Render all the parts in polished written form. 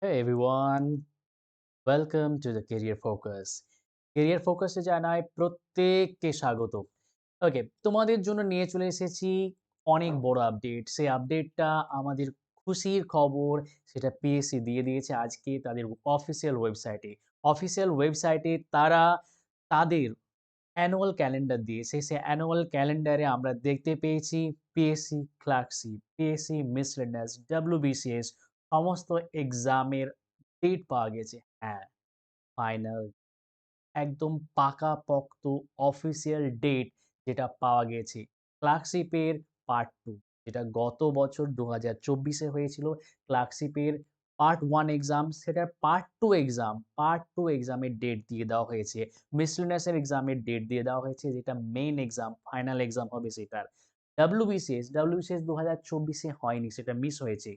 Hey everyone, welcome to the Career Focus. Career Focus এ জানাই প্রত্যেককে স্বাগত। ওকে, তোমাদের জন্য নিয়ে চলে এসেছি অনেক বড় আপডেট। সেই আপডেটটা আমাদের খুশির খবর, সেটা পিএসসি দিয়ে দিয়েছে আজকে তাদের অফিসিয়াল ওয়েবসাইটে। অফিসিয়াল ওয়েবসাইটে তারা তাদের অ্যানুয়াল ক্যালেন্ডার দিয়েছে। সেই অ্যানুয়াল ক্যালেন্ডারে আমরা দেখতে পেয়েছি PSC clerkship, PSC miscellaneous, WBCS সমস্ত এক্সামের ডেট পাওয়া গেছে। হ্যাঁ, ফাইনাল একদম পাকাপোক্ত অফিসিয়াল ডেট যেটা পাওয়া গেছে। ক্লার্কশিপের পার্ট 2 যেটা গত বছর ২০২৪ এ হয়েছিল। ক্লার্কশিপের পার্ট 1 এক্সাম সেটার পার্ট 2 এক্সামের ডেট দিয়ে দেওয়া হয়েছে। মিসলেনিয়াস এর এক্সামের ডেট দিয়ে দেওয়া হয়েছে যেটা মেইন এক্সাম, ফাইনাল এক্সাম হবে সেটার। ডব্লিউবিসিএস ২০২৪ এ হয়নি, সেটা মিস হয়েছে।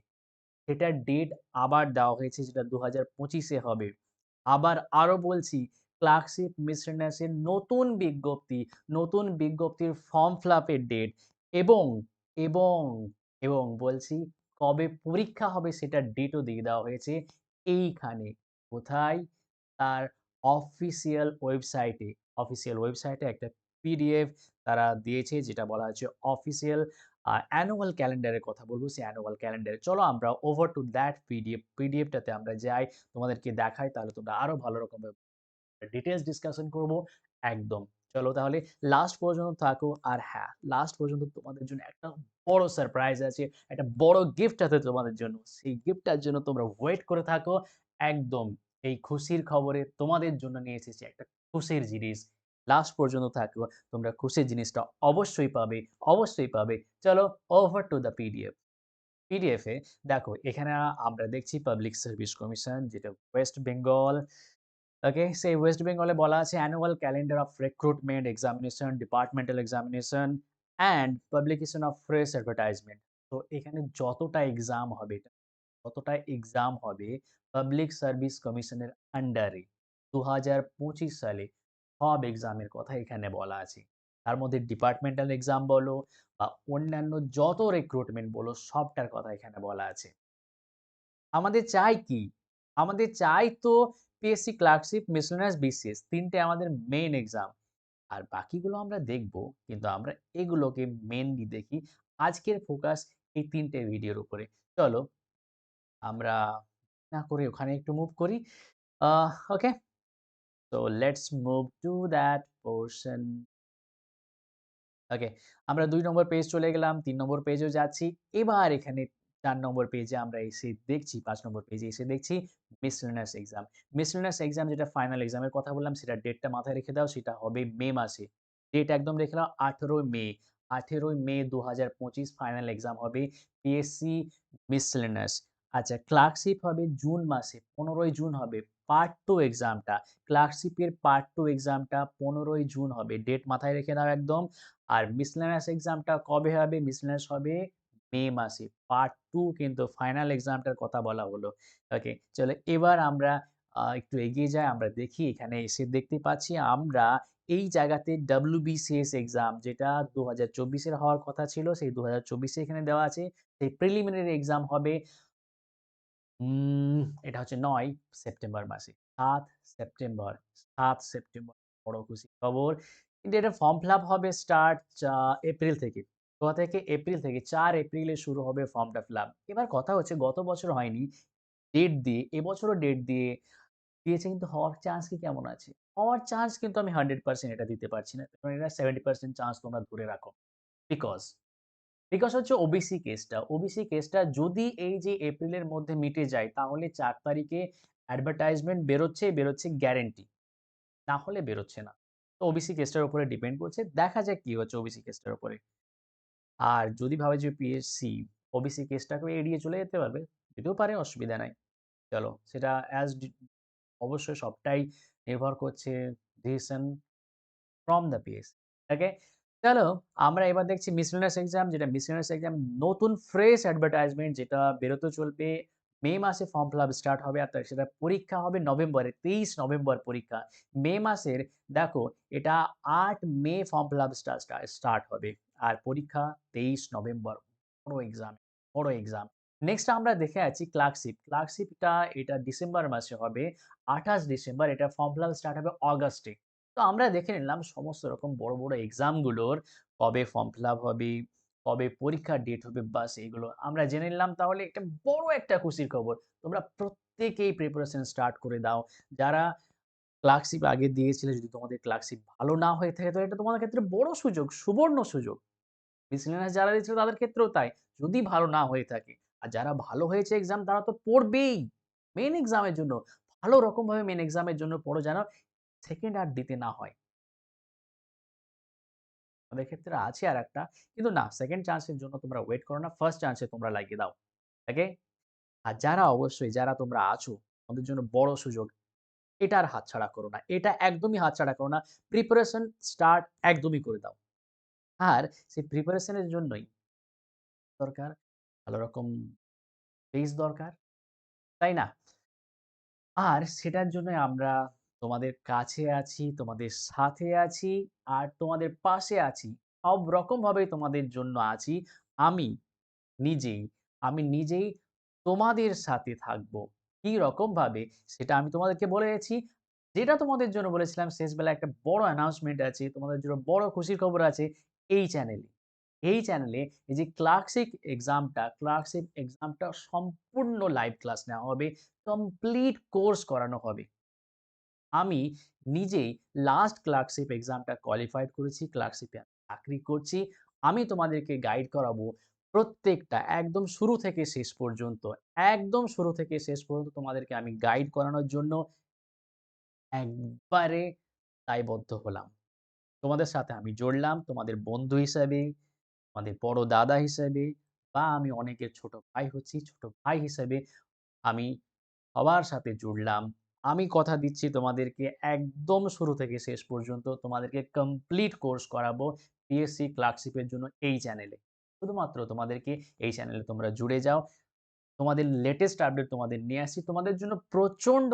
সেটার ডেট আবার দেওয়া হয়েছে যেটা ২০২৫ এ হবে। আবার আরো বলছি ক্লার্কশিপ মিসলেনিয়াসের নতুন বিজ্ঞপ্তির ফর্ম ফিল-আপ এর ডেট এবং, এবং, এবং বলছি কবে পরীক্ষা হবে সেটার ডেটও দিয়ে দেওয়া হয়েছে এইখানে। কোথায়? তার অফিসিয়াল ওয়েবসাইটে। অফিসিয়াল ওয়েবসাইটে একটা পিডিএফ তারা দিয়েছে যেটা বলা হচ্ছে অফিসিয়াল অ্যানুয়াল ক্যালেন্ডারের কথা বলব। সেই অ্যানুয়াল ক্যালেন্ডার চলো আমরা ওভার টু দ্যাট পিডিএফটাতে আমরা যাই, তোমাদেরকে দেখাই তাহলে তোমরা আরো ভালো রকমের ডিটেইলস ডিসকাশন করব। একদম। চলো তাহলে লাস্ট পর্যন্ত থাকো। আর হ্যাঁ, লাস্ট পর্যন্ত তোমাদের জন্য একটা বড় সারপ্রাইজ আছে। একটা বড় গিফট আছে তোমাদের জন্য। সেই গিফটটার জন্য তোমরা ওয়েট করে থাকো। একদম এই খুশির খবরে তোমাদের জন্য নিয়ে এসেছি একটা খুশির জিনিস। লাস্ট পর্যন্ত থাকো। তোমরা খুশির জিনিসটা অবশ্যই পাবে, অবশ্যই পাবে। চলো ওভার টু দ্য পিডিএফ। পিডিএফে দেখো এখানে আমরা দেখছি পাবলিক সার্ভিস কমিশন যেটা ওয়েস্ট বেঙ্গল। ওকে, সেই ওয়েস্ট বেঙ্গলে বলা আছে annual calendar of recruitment, examination, departmental examination and publication of fresh advertisement. তো এখানে যতটা এক্সাম হবে পাবলিক সার্ভিস কমিশনের আন্ডারে ২০২৫ সালে সব এক্সামের কথা এখানে বলা আছে। তার মধ্যে ডিপার্টমেন্টাল এক্সাম বলো বা অন্যান্য যত রিক্রুটমেন্ট বলো সবটার কথা এখানে বলা আছে। আমাদের চাই কি? আমাদের চাই তো পিএসসি ক্লার্কশিপ, মিসলেনিয়াস, বিসিএস ৩ টে আমাদের মেইন এক্সাম। আর বাকিগুলো আমরা দেখব। কিন্তু আমরা এগুলোকে মেইনলি দেখি। আজকের ফোকাস এই ৩ টে ভিডিওর উপরে। চলো আমরা না করে ওখানে একটু মুভ করি। Okay. So let's move to that portion. Okay, আমরা ২ নম্বর পেজ চলে গেলাম, ৩ নম্বর পেজেও যাচ্ছি। এবার এখানে ৪ নম্বর পেজে আমরা এসে দেখছি, ৫ নম্বর পেজে এসে দেখছি মিসেলেনিয়াস এক্সাম। মিসেলেনিয়াস এক্সাম যেটা ফাইনাল এক্সামের কথা বললাম সেটার ডেটটা মাথায় রেখে দাও, সেটা হবে মে মাসে। ডেট একদম রেখে নাও ১৮ মে। ১৮ মে ২০২৫ ফাইনাল এক্সাম হবে পিএসসি মিসেলেনিয়াস। আচ্ছা, ক্লার্কশিপ হবে জুন মাসে, ১৫ই জুন হবে। পার্ট 2 এক্সামটা, ক্লার্কশিপের পার্ট 2 এক্সামটা ১৫ই জুন হবে। ডেট মাথায় রেখে নাও একদম। আর মিসেলেনিয়াস এক্সামটা কবে হবে? মিসেলেনিয়াস হবে মে মাসে। পার্ট 2 কিন্তু ফাইনাল এক্সামটার কথা বলা হলো। ওকে, চলো এবার আমরা একটু এগিয়ে যাই। আমরা দেখি এখানে এসে দেখতে পাচ্ছি আমরা এই জায়গাতে ডব্লিউবিসিএস এক্সাম যেটা ২০২৪ এর হওয়ার কথা ছিল, সেই ২০২৪ এ এখানে দেওয়া আছে। সেই প্রিলিমিনারি এক্সাম হবে উম এটা হচ্ছে ৯ সেপ্টেম্বর মাসে। ৭ সেপ্টেম্বর, ৭ সেপ্টেম্বর বড় খুশির খবর। কিন্তু এটা ফর্ম ফিল-আপ হবে স্টার্ট এপ্রিল থেকে। কোথা থেকে? এপ্রিল থেকে ৪ এপ্রিলে শুরু হবে ফর্মটা ফিল-আপ। এবার কথা হচ্ছে গত বছর হয়নি। ডেট দিয়ে এবছরও ডেট দিয়েছে কিন্তু হওয়ার চান্স কি কেমন আছে? হওয়ার চান্স কিন্তু আমি 100% এটা দিতে পারছি না। কারণ এটা 70% চান্স তোমরা ধরে রাখো। বিকজ হচ্ছে ওবিসি কেসটা। ওবিসি কেসটা যদি এই যে এপ্রিলের মধ্যে মিটে যায় তাহলে ৪ তারিখে অ্যাডভার্টাইজমেন্ট বেরোচ্ছে গ্যারান্টি। না হলে বেরোচ্ছে না। তো ওবিসি কেসটার উপরে ডিপেন্ড করছে। দেখা যাক কি হচ্ছে ওবিসি কেসটার উপরে। আর যদি ভাবে যে পিএসসি ওবিসি কেসটাকে এড়িয়ে চলে যেতে পারবে, যেতেও পারে, অসুবিধা নাই। চলো সেটা অবশ্যই সবটাই নির্ভর করছে ডিসিশন ফ্রম দ্য পিএস। ওকে? চলো আমরা এবার দেখছি মিসেলেনিয়াস এক্সাম, যেটা মিসেলেনিয়াস এক্সাম নতুন ফ্রেশ অ্যাডভার্টাইজমেন্ট যেটা বেরোতে চলবে। মে মাসে ফর্ম ফিল-আপ স্টার্ট হবে আর সেটা পরীক্ষা হবে নভেম্বরে, ২৩ নভেম্বর পরীক্ষা। মে মাসের দেখো এটা ৮ মে ফর্ম ফিল-আপ স্টার্ট হবে। আর পরীক্ষা ২৩ নভেম্বর। বড় এক্সাম, বড় এক্সাম। নেক্সট আমরা দেখে আছি ক্লার্কশিপ। ক্লার্কশিপটা এটা ডিসেম্বর মাসে হবে। ২৮ ডিসেম্বর এটা ফর্ম ফিল আপ স্টার্ট হবে অগাস্টে। তো আমরা দেখে নিলাম সমস্ত রকম বড়, বড় এক্সাম গুলোর কবে ফর্ম ফিল আপ হবে, কবে পরীক্ষার ডেট হবে বাস এগুলো আমরা জেনে নিলাম তাহলে এটা বড় একটা খুশির খবর। তোমরা প্রত্যেকেই প্রিপারেশন স্টার্ট করে দাও। যারা ক্লার্কশিপ আগে দিয়েছিলে যদি তোমাদের ক্লার্কশিপ ভালো না হয়ে থাকে তো এটা তোমাদের ক্ষেত্রে বড় সুযোগ, সুবর্ণ সুযোগ। মিসেলেনিয়াস যারা দিচ্ছিল তাদের ক্ষেত্রেও তাই। যদি ভালো না হয়ে থাকে। আর যারা ভালো হয়েছে এক্সাম তারা তো পড়বেই। মেইন এক্সামের জন্য। ভালো রকমভাবে মেইন এক্সামের জন্য পড়ো যেন সেকেন্ড আর দিতে না হয়। তাদের ক্ষেত্রে আছে আরেকটা। কিন্তু না সেকেন্ড চান্স এর জন্য তোমরা ওয়েট করো না। ফার্স্ট চান্স এ তোমরা লাগিয়ে দাও। ওকে? আর যারা অবশ্যই যারা তোমরা আছো, তোমাদের জন্য বড় সুযোগ। এটা আর হাতছাড়া করো না। এটা একদমই হাতছাড়া করো না। প্রিপারেশন স্টার্ট একদমই করে দাও। আর সেই প্রিপারেশন এর জন্যই দরকার ভালো রকম বেস দরকার। তাই না? আর সেটার জন্যই আমরা তোমাদের কাছে আছি, তোমাদের সাথে আছি, আর তোমাদের পাশে আছি। সব রকমভাবে তোমাদের জন্য আছি। আমি নিজেই, আমি নিজেই তোমাদের সাথে থাকবো। কি রকমভাবে সেটা আমি তোমাদেরকে বলেছি। যেটা তোমাদের জন্য বলেছিলাম শেষবেলায় একটা বড় অ্যানাউন্সমেন্ট আছে। তোমাদের জন্য বড় খুশির খবর আছে এই চ্যানেলে। এই চ্যানেলে এই যে ক্লার্কশিপ এক্সামটা সম্পূর্ণ লাইভ ক্লাস নেওয়া হবে। কমপ্লিট কোর্স করানো হবে। আমি নিজেই লাস্ট ক্লার্কশিপ এক্সামটা কোয়ালিফাইড করেছি। ক্লার্কশিপে আমি চাকরি করছি। আমি তোমাদেরকে গাইড করাবো প্রত্যেকটা একদম শুরু থেকে শেষ পর্যন্ত। একদম শুরু থেকে শেষ পর্যন্ত তোমাদেরকে আমি গাইড করানোর জন্য একবারে দায়বদ্ধ হলাম। তোমাদের সাথে আমি জড়লাম তোমাদের বন্ধু হিসাবে, তোমাদের বড় দাদা হিসেবে বা আমি অনেকের ছোট ভাই হচ্ছি। ছোট ভাই হিসেবে আমি সবার সাথে জুড়লাম। আমি কথা দিচ্ছি তোমাদেরকে একদম শুরু থেকে শেষ পর্যন্ত তোমাদেরকে কমপ্লিট কোর্স করাবো পিএসসি ক্লার্কশিপ এর জন্য এই চ্যানেলে। শুধুমাত্র তোমাদেরকে এই চ্যানেলে তোমরা জুড়ে যাও। তোমাদের লেটেস্ট আপডেট তোমাদের নিয়ে আসছি। তোমাদের জন্য প্রচন্ড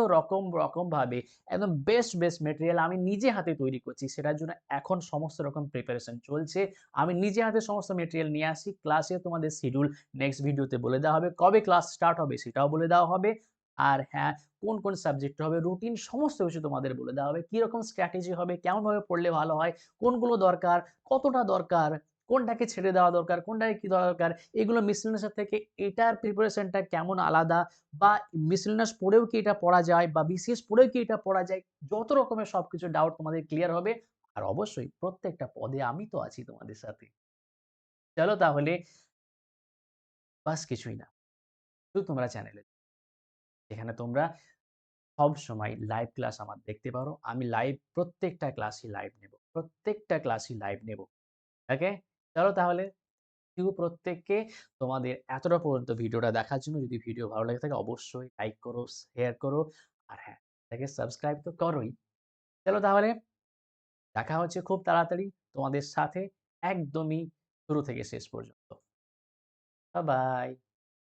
রকমভাবে একদম বেস্ট ম্যাটেরিয়াল আমি নিজে হাতে তৈরি করছি। সেটার জন্য এখন সমস্ত রকম প্রিপারেশন চলছে। আমি নিজে হাতে সমস্ত ম্যাটেরিয়াল নিয়ে আসছি। ক্লাসে তোমাদের শিডিউল নেক্সট ভিডিওতে বলে দেওয়া হবে। কবে ক্লাস স্টার্ট হবে সেটাও বলে দেওয়া হবে। আর হ্যাঁ, কোন সাবজেক্ট হবে, রুটিন সমস্ত কিছু তোমাদের বলে দেওয়া হবে। কিরকম স্ট্র্যাটেজি হবে, কেমনভাবে পড়লে ভালো হয়, কোনগুলো দরকার, কতটা দরকার, কোনটাকে ছেড়ে দেওয়া দরকার, কোনটাকে কি দরকার এগুলো মিসেলেনিয়াস থেকে এটার প্রিপারেশনটা কেমন আলাদা বা মিসেলেনিয়াস পড়েও কি এটা পড়া যায় বা বিসিএস পড়েও কি এটা পড়া যায়? যত রকমের সবকিছু ডাউট তোমাদের ক্লিয়ার হবে। আর অবশ্যই প্রত্যেকটা পদে আমি তো আছি তোমাদের সাথে। চলো তাহলে বাস কিছুই না। শুধু তোমরা চ্যানেলে যেখানে তোমরা সবসময় লাইভ ক্লাস আমার দেখতে পারো। আমি লাইভ প্রত্যেকটা ক্লাসই লাইভ নেব। প্রত্যেকটা ক্লাসই লাইভ নেব। ওকে? চলো তাহলে প্রত্যেককে তোমাদের এতটা পর্যন্ত ভিডিওটা দেখার জন্য যদি ভিডিও ভালো লেগে থাকে অবশ্যই লাইক করো, শেয়ার করো। আর হ্যাঁ, এটাকে সাবস্ক্রাইব তো করোই। চলো তাহলে দেখা হচ্ছে খুব তাড়াতাড়ি তোমাদের সাথে একদমই শুরু থেকে শেষ পর্যন্ত। বাই।